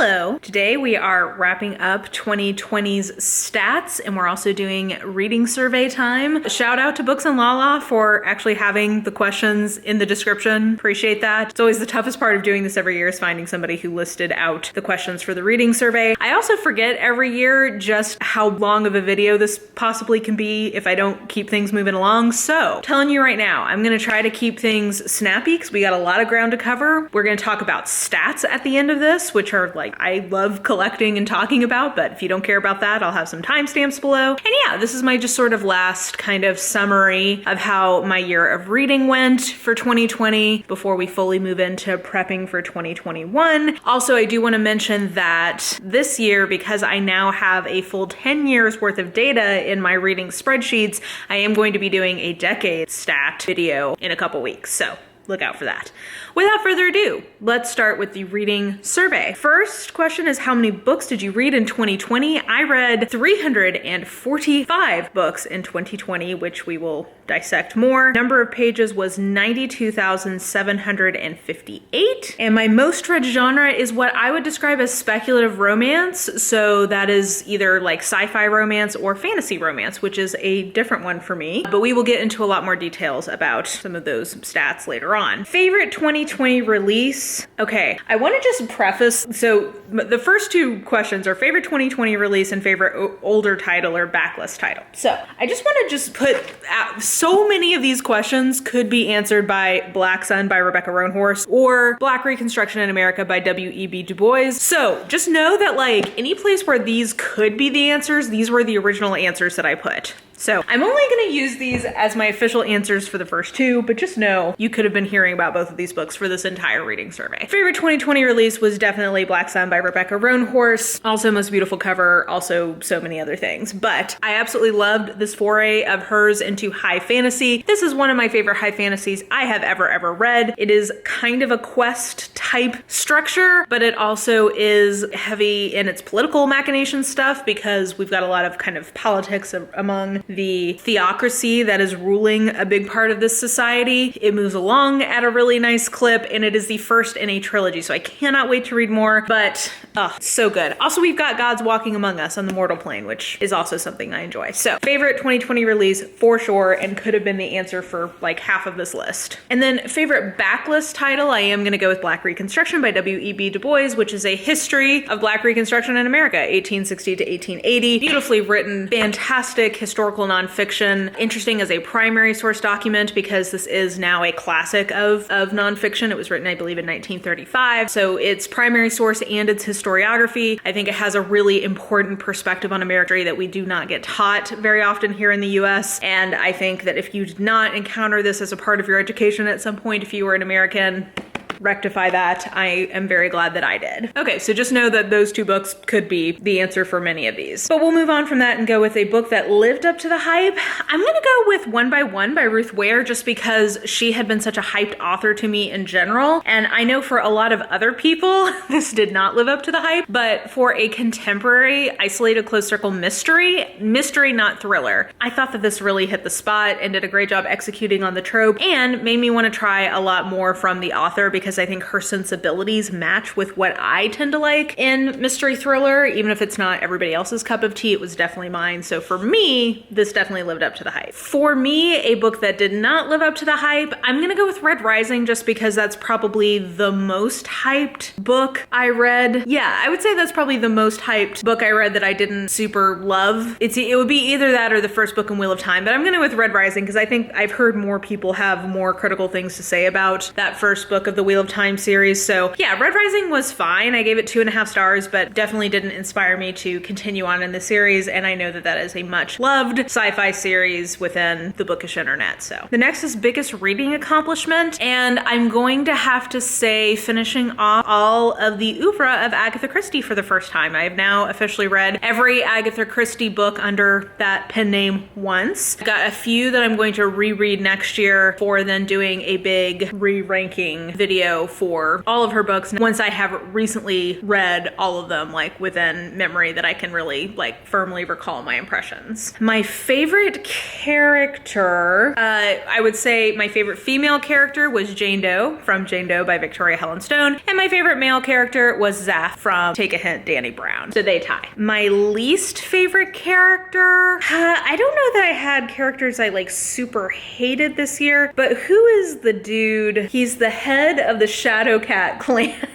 Hello! Today we are wrapping up 2020's stats and we're also doing reading survey time. Shout out to Books and Lala for actually having the questions in the description. Appreciate that. It's always the toughest part of doing this every year is finding somebody who listed out the questions for the reading survey. I also forget every year just how long of a video this possibly can be if I don't keep things moving along. So, telling you right now, I'm gonna try to keep things snappy because we got a lot of ground to cover. We're gonna talk about stats at the end of this, which are I love collecting and talking about, but if you don't care about that, I'll have some timestamps below. And yeah, this is my just sort of last kind of summary of how my year of reading went for 2020 before we fully move into prepping for 2021. Also, I do want to mention that this year, because I now have a full 10 years worth of data in my reading spreadsheets, I am going to be doing a decade stat video in a couple weeks. So look out for that. Without further ado, let's start with the reading survey. First question is, how many books did you read in 2020? I read 345 books in 2020, which we will dissect more. Number of pages was 92,758. And my most read genre is what I would describe as speculative romance. So that is either like sci-fi romance or fantasy romance, which is a different one for me. But we will get into a lot more details about some of those stats later on. Favorite 2020 release? Okay, I want to just preface, so the first two questions are favorite 2020 release and favorite older title or backlist title. So I just want to just put out, so many of these questions could be answered by Black Sun by Rebecca Roanhorse or Black Reconstruction in America by W.E.B. Du Bois. So just know that like any place where these could be the answers, these were the original answers that I put. So I'm only gonna use these as my official answers for the first two, but just know you could have been hearing about both of these books for this entire reading survey. Favorite 2020 release was definitely Black Sun by Rebecca Roanhorse. Also most beautiful cover, also so many other things. But I absolutely loved this foray of hers into high fantasy. This is one of my favorite high fantasies I have ever read. It is kind of a quest type structure, but it also is heavy in its political machination stuff because we've got a lot of kind of politics among the theocracy that is ruling a big part of this society. It moves along at a really nice clip, and it is the first in a trilogy, so I cannot wait to read more, but so good. Also, we've got Gods Walking Among Us on the mortal plane, which is also something I enjoy. So favorite 2020 release for sure, and could have been the answer for like half of this list. And then favorite backlist title, I am gonna go with Black Reconstruction by W.E.B. Du Bois, which is a history of Black Reconstruction in America, 1860 to 1880. Beautifully written, fantastic historical nonfiction, interesting as a primary source document because this is now a classic of nonfiction. It was written, I believe, in 1935. So it's primary source and its historiography. I think it has a really important perspective on American history that we do not get taught very often here in the US. And I think that if you did not encounter this as a part of your education at some point, if you were an American, rectify that. I am very glad that I did. Okay, so just know that those two books could be the answer for many of these. But we'll move on from that and go with a book that lived up to the hype. I'm gonna go with One by One by Ruth Ware just because she had been such a hyped author to me in general. And I know for a lot of other people, this did not live up to the hype, but for a contemporary, isolated, closed circle mystery, not thriller, I thought that this really hit the spot and did a great job executing on the trope and made me want to try a lot more from the author because I think her sensibilities match with what I tend to like in mystery thriller. Even if it's not everybody else's cup of tea, it was definitely mine. So for me, this definitely lived up to the hype. For me, a book that did not live up to the hype, I'm gonna go with Red Rising just because that's probably the most hyped book I read. Yeah, I would say that's probably the most hyped book I read that I didn't super love. It would be either that or the first book in Wheel of Time, but I'm gonna go with Red Rising because I think I've heard more people have more critical things to say about that first book of the Wheel of Time series. So yeah, Red Rising was fine. I gave it 2.5 stars, but definitely didn't inspire me to continue on in the series. And I know that that is a much loved sci-fi series within the bookish internet. So the next is biggest reading accomplishment. And I'm going to have to say finishing off all of the oeuvre of Agatha Christie for the first time. I have now officially read every Agatha Christie book under that pen name once. I've got a few that I'm going to reread next year for then doing a big re-ranking video go for all of her books once I have recently read all of them, like within memory, that I can really like firmly recall my impressions. My favorite character, I would say my favorite female character was Jane Doe from Jane Doe by Victoria Helen Stone, and my favorite male character was Zaph from Take a Hint, Danny Brown. So they tie. My least favorite character, I don't know that I had characters I like super hated this year, but who is the dude? He's the head of the Shadowcat clan.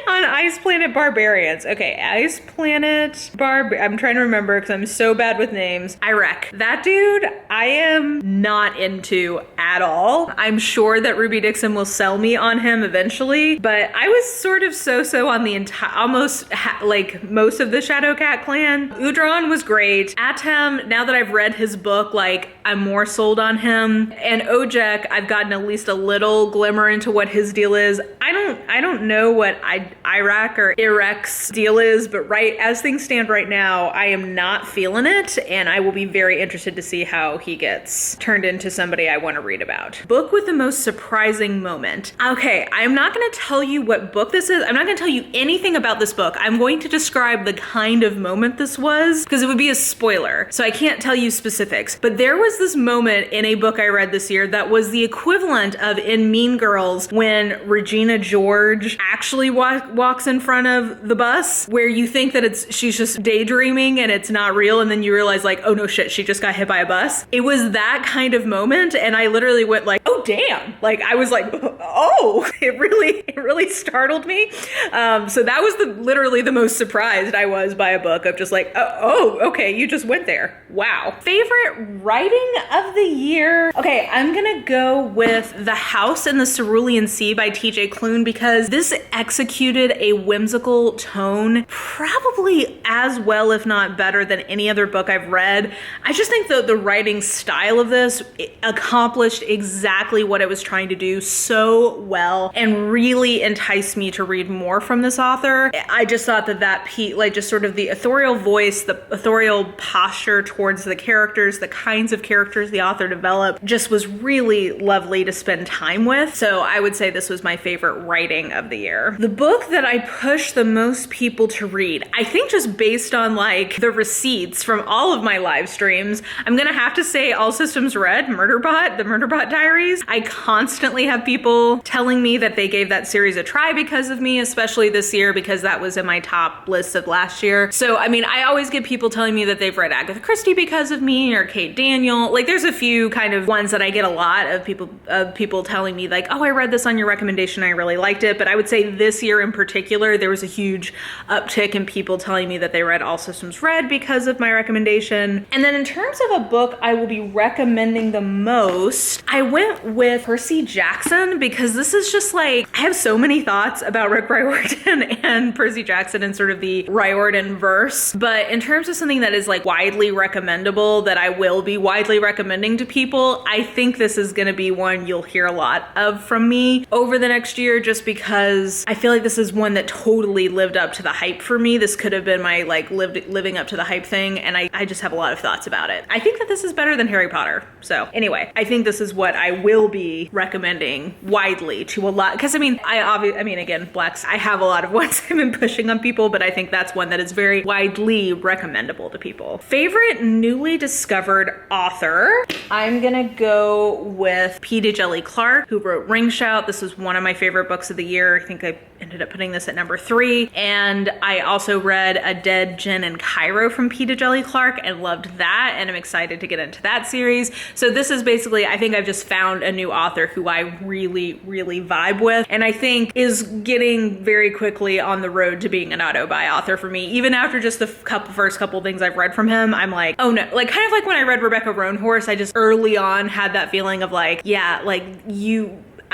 On Ice Planet Barbarians. Okay, Ice Planet I'm trying to remember because I'm so bad with names. Irek. That dude, I am not into at all. I'm sure that Ruby Dixon will sell me on him eventually, but I was sort of so-so on the entire, almost like most of the Shadowcat clan. Udron was great. Atem, now that I've read his book, like I'm more sold on him. And Ojek, I've gotten at least a little glimmer into what his deal is. I don't know what Iraq or Irek's deal is, but right as things stand right now, I am not feeling it, and I will be very interested to see how he gets turned into somebody I want to read about. Book with the most surprising moment. Okay, I'm not going to tell you what book this is. I'm not going to tell you anything about this book. I'm going to describe the kind of moment this was, because it would be a spoiler, so I can't tell you specifics. But there was this moment in a book I read this year that was the equivalent of in Mean Girls when Regina George actually walks in front of the bus, where you think that she's just daydreaming and it's not real, and then you realize like, oh no shit, she just got hit by a bus. It was that kind of moment, and I literally went like, oh damn, like I was like, oh, it really startled me. So that was literally the most surprised I was by a book of just like, oh okay, you just went there. Wow. Favorite writing of the year. Okay, I'm gonna go with The House in the Cerulean Sea by TJ Klune, because this executed a whimsical tone probably as well, if not better, than any other book I've read. I just think the writing style of this accomplished exactly what it was trying to do so well and really enticed me to read more from this author. I just thought that like just sort of the authorial voice, the authorial posture towards the characters, the kinds of characters the author developed, just was really lovely to spend time with. So I would say this was my favorite writing of the year. The book that I push the most people to read, I think just based on like the receipts from all of my live streams, I'm gonna have to say All Systems Red, Murderbot, the Murderbot Diaries. I constantly have people telling me that they gave that series a try because of me, especially this year because that was in my top list of last year. So I mean, I always get people telling me that they've read Agatha Christie because of me, or Kate Daniel. Like there's a few kind of ones that I get a lot of people telling me like, oh, I read this on your recommendation, I really liked it. But I would say this year in particular, there was a huge uptick in people telling me that they read All Systems Red because of my recommendation. And then in terms of a book I will be recommending the most, I went with Percy Jackson, because this is just like, I have so many thoughts about Rick Riordan and Percy Jackson and sort of the Riordan verse. But in terms of something that is like widely recommendable, that I will be widely recommending to people, I think this is going to be one you'll hear a lot of from me over the next year, just because I feel like this is one that totally lived up to the hype for me. This could have been my like living up to the hype thing, and I just have a lot of thoughts about it. I think that this is better than Harry Potter. So anyway, I think this is what I will be recommending widely to a lot, because I mean, again, Blacks, I have a lot of ones I've been pushing on people, but I think that's one that is very widely recommendable to people. Favorite newly discovered author, I'm gonna go with P. Djeli Clark, who wrote Ring Shout. This was one of my favorite books of the year. I think I ended up putting this at number 3. And I also read A Dead Djinn in Cairo from P. Djeli Clark and loved that, and I'm excited to get into that series. So this is basically, I think I've just found a new author who I really vibe with, and I think is getting very quickly on the road to being an auto-buy author for me. Even after just the first couple things I've read from him, I'm like, oh no, like kind of like when I read Rebecca Roanhorse, I just early on had that feeling of like, yeah, like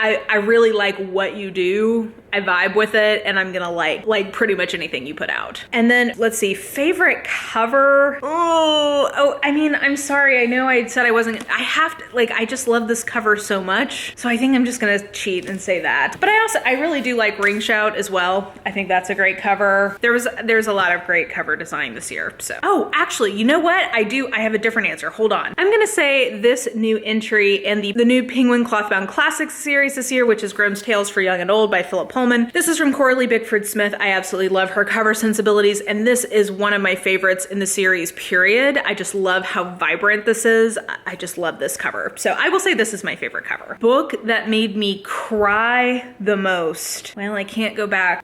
I really like what you do. I vibe with it, and I'm gonna like pretty much anything you put out. And then let's see, favorite cover. Oh, I mean, I'm sorry. I know I said I wasn't, I just love this cover so much. So I think I'm just gonna cheat and say that. But I really do like Ring Shout as well. I think that's a great cover. There's a lot of great cover design this year. So, oh, actually, you know what? I have a different answer. Hold on. I'm gonna say this new entry in the new Penguin Clothbound Classics series series this year, which is Grimm's Tales for Young and Old by Philip Pullman. This is from Coralie Bickford Smith. I absolutely love her cover sensibilities, and this is one of my favorites in the series, period. I just love how vibrant this is. I just love this cover. So I will say this is my favorite cover. Book that made me cry the most. Well, I can't go back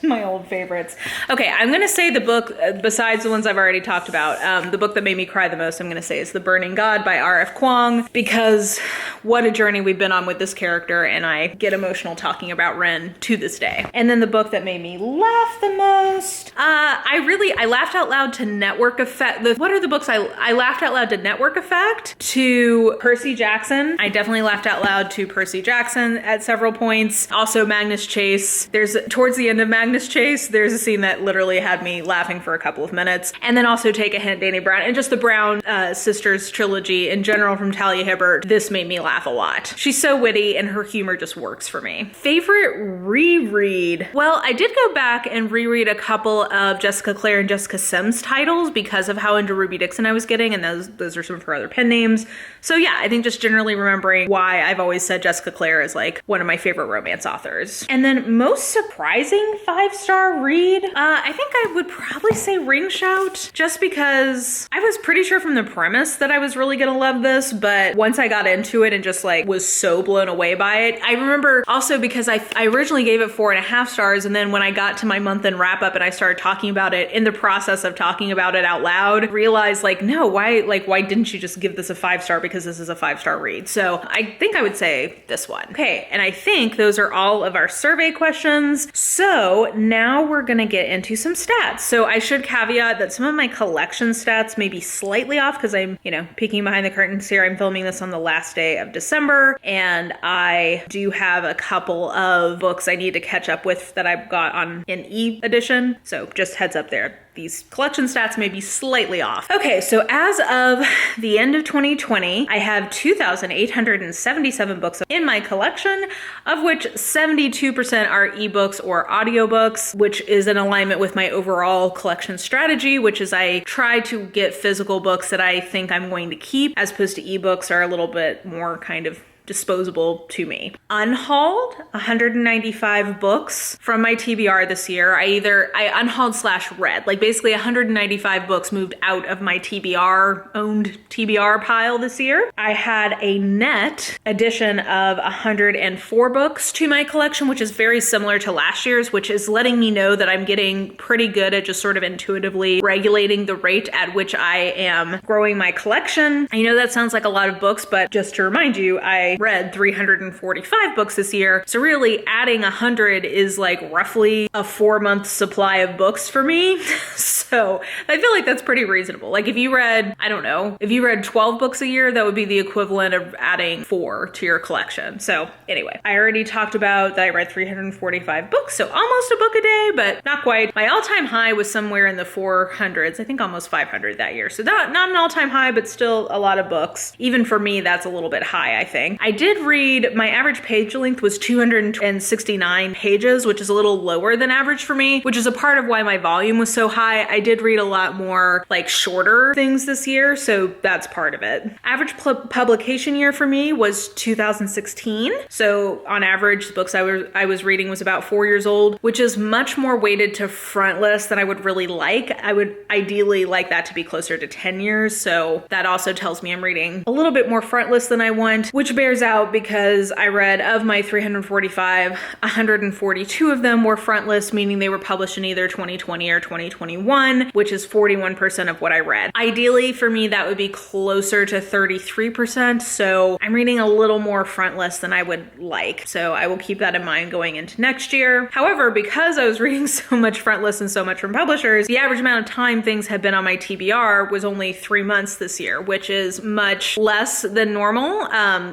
my old favorites. Okay, I'm gonna say the book, besides the ones I've already talked about, the book that made me cry the most, I'm gonna say is The Burning God by R.F. Kuang, because what a journey we've been on with this character, and I get emotional talking about Ren to this day. And then the book that made me laugh the most, I laughed out loud to Network Effect. What are the books I laughed out loud to Network Effect, to Percy Jackson. I definitely laughed out loud to Percy Jackson at several points. Also Magnus Chase. There's, towards the end of Magnus Chase, there's a scene that literally had me laughing for a couple of minutes. And then also Take a Hint, Dani Brown, and just the Brown sisters trilogy in general from Talia Hibbert. This made me laugh a lot. She's so witty and her humor just works for me. Favorite reread? Well, I did go back and reread a couple of Jessica Clare and Jessica Sims titles because of how into Ruby Dixon I was getting, and those are some of her other pen names. So yeah, I think just generally remembering why I've always said Jessica Clare is like one of my favorite romance authors. And then most surprising 5-star read, I think I would probably say Ring Shout, just because I was pretty sure from the premise that I was really gonna love this, but once I got into it and just like was so blown away by it. I remember also because I originally gave it 4.5 stars, and then when I got to my month end wrap up and I started talking about it, in the process of talking about it out loud, realized like, no, why didn't you just give this a 5-star, because this is a 5-star read. So I think I would say this one. Okay, and I think those are all of our survey questions. So now we're gonna get into some stats. So I should caveat that some of my collection stats may be slightly off because I'm, peeking behind the curtains here. I'm filming this on the last day of December, and I do have a couple of books I need to catch up with that I've got on an e-edition. So just heads up there. These collection stats may be slightly off. Okay, so as of the end of 2020, I have 2,877 books in my collection, of which 72% are ebooks or audiobooks, which is in alignment with my overall collection strategy, which is I try to get physical books that I think I'm going to keep, as opposed to ebooks are a little bit more kind of disposable to me. Unhauled, 195 books from my TBR this year. I unhauled / read, like basically 195 books moved out of my owned TBR pile this year. I had a net addition of 104 books to my collection, which is very similar to last year's, which is letting me know that I'm getting pretty good at just sort of intuitively regulating the rate at which I am growing my collection. I know that sounds like a lot of books, but just to remind you, I read 345 books this year. So really adding 100 is like roughly a 4-month supply of books for me. So I feel like that's pretty reasonable. Like if you read 12 books a year, that would be the equivalent of adding 4 to your collection. So anyway, I already talked about that I read 345 books, so almost a book a day, but not quite. My all-time high was somewhere in the 400s, I think almost 500 that year. So not an all-time high, but still a lot of books. Even for me, that's a little bit high, I think. I did read, my average page length was 269 pages, which is a little lower than average for me, which is a part of why my volume was so high. I did read a lot more like shorter things this year, so that's part of it. Average publication year for me was 2016. So on average, the books I was reading was about 4 years old, which is much more weighted to frontlist than I would really like. I would ideally like that to be closer to 10 years. So that also tells me I'm reading a little bit more frontlist than I want, which bears out because I read, of my 345, 142 of them were frontlist, meaning they were published in either 2020 or 2021, which is 41% of what I read. Ideally for me, that would be closer to 33%. So I'm reading a little more frontlist than I would like. So I will keep that in mind going into next year. However, because I was reading so much frontlist and so much from publishers, the average amount of time things had been on my TBR was only 3 months this year, which is much less than normal.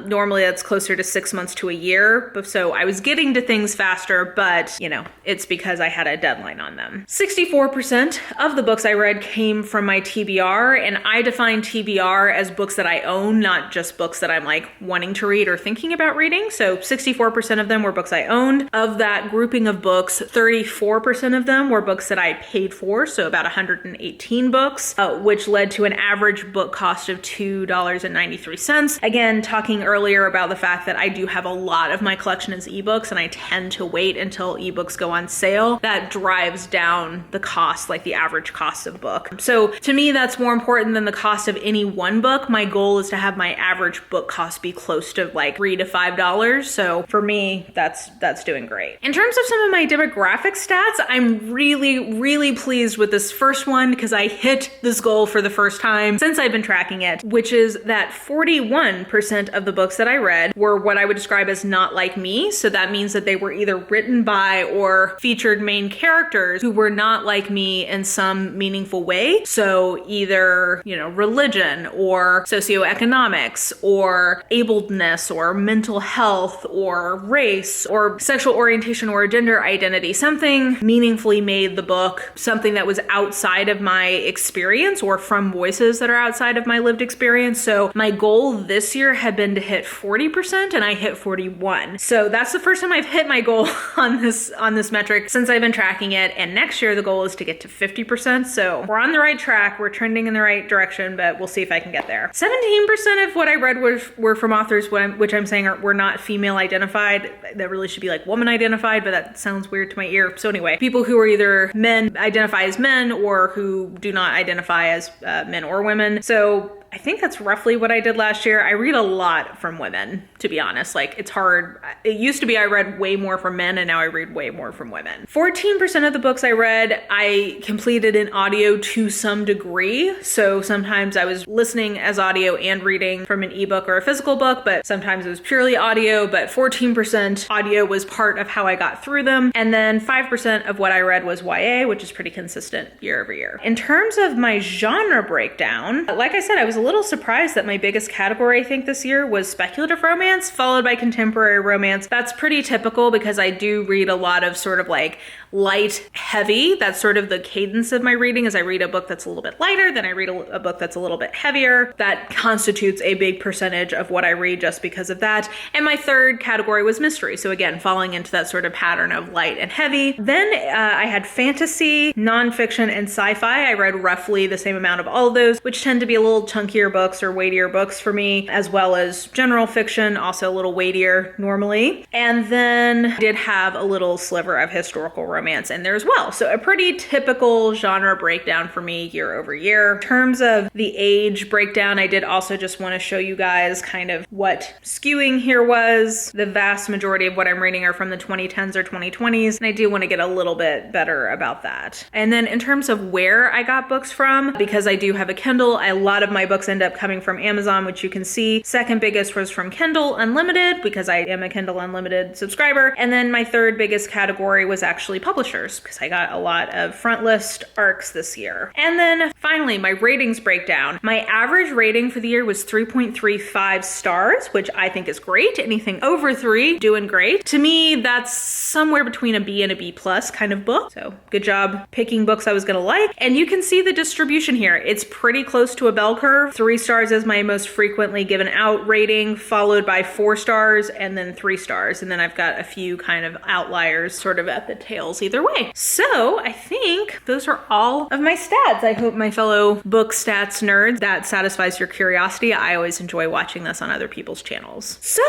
Normally that's closer to 6 months to a year. So I was getting to things faster, but it's because I had a deadline on them. 64% of the books I read came from my TBR, and I define TBR as books that I own, not just books that I'm like wanting to read or thinking about reading. So 64% of them were books I owned. Of that grouping of books, 34% of them were books that I paid for, so about 118 books, which led to an average book cost of $2.93. Again, talking earlier worrier about the fact that I do have a lot of my collection as ebooks, and I tend to wait until ebooks go on sale. That drives down the cost, like the average cost of book. So to me, that's more important than the cost of any one book. My goal is to have my average book cost be close to like $3 to $5. So for me, that's doing great. In terms of some of my demographic stats, I'm really pleased with this first one because I hit this goal for the first time since I've been tracking it, which is that 41% of the books that I read were what I would describe as not like me. So that means that they were either written by or featured main characters who were not like me in some meaningful way. So either, religion or socioeconomics or abledness or mental health or race or sexual orientation or gender identity. Something meaningfully made the book something that was outside of my experience or from voices that are outside of my lived experience. So my goal this year had been to hit 40% and I hit 41. So that's the first time I've hit my goal on this metric since I've been tracking it. And next year the goal is to get to 50%. So we're on the right track. We're trending in the right direction, but we'll see if I can get there. 17% of what I read were from authors which I'm saying were not female identified. That really should be like woman identified, but that sounds weird to my ear. So anyway, people who are either identify as men or who do not identify as men or women. So I think that's roughly what I did last year. I read a lot from women, to be honest. Like, it's hard. It used to be I read way more from men, and now I read way more from women. 14% of the books I read, I completed in audio to some degree. So sometimes I was listening as audio and reading from an ebook or a physical book, but sometimes it was purely audio, but 14% audio was part of how I got through them. And then 5% of what I read was YA, which is pretty consistent year over year. In terms of my genre breakdown, like I said, I was a little surprised that my biggest category, I think, this year was speculative romance, followed by contemporary romance. That's pretty typical because I do read a lot of sort of like light, heavy. That's sort of the cadence of my reading. As I read a book that's a little bit lighter, then I read a book that's a little bit heavier. That constitutes a big percentage of what I read just because of that. And my third category was mystery. So again, falling into that sort of pattern of light and heavy. Then I had fantasy, nonfiction, and sci-fi. I read roughly the same amount of all of those, which tend to be a little chunkier books or weightier books for me, as well as general fiction, also a little weightier normally. And then I did have a little sliver of historical romance in there as well. So a pretty typical genre breakdown for me year over year. In terms of the age breakdown, I did also just want to show you guys kind of what skewing here was. The vast majority of what I'm reading are from the 2010s or 2020s, and I do want to get a little bit better about that. And then in terms of where I got books from, because I do have a Kindle, a lot of my books end up coming from Amazon, which you can see. Second biggest was from Kindle Unlimited, because I am a Kindle Unlimited subscriber. And then my third biggest category was actually publishers, because I got a lot of front list ARCs this year. And then finally, my ratings breakdown. My average rating for the year was 3.35 stars, which I think is great. Anything over 3, doing great. To me, that's somewhere between a B and a B plus kind of book. So good job picking books I was gonna like. And you can see the distribution here. It's pretty close to a bell curve. 3 stars is my most frequently given out rating, followed by 4 stars and then 3 stars. And then I've got a few kind of outliers sort of at the tails either way. So I think those are all of my stats. I hope my fellow book stats nerds, that satisfies your curiosity. I always enjoy watching this on other people's channels. So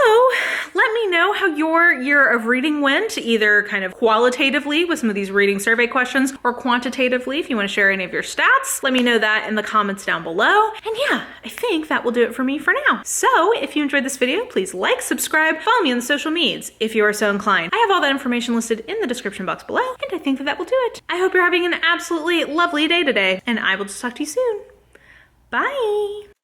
let me know how your year of reading went, either kind of qualitatively with some of these reading survey questions or quantitatively if you want to share any of your stats. Let me know that in the comments down below. And yeah, I think that will do it for me for now. So if you enjoyed this video, please like, subscribe, follow me on the social medias if you are so inclined. I have all that information listed in the description box below, and I think that will do it. I hope you're having an absolutely lovely day today, and I will just talk to you soon. Bye.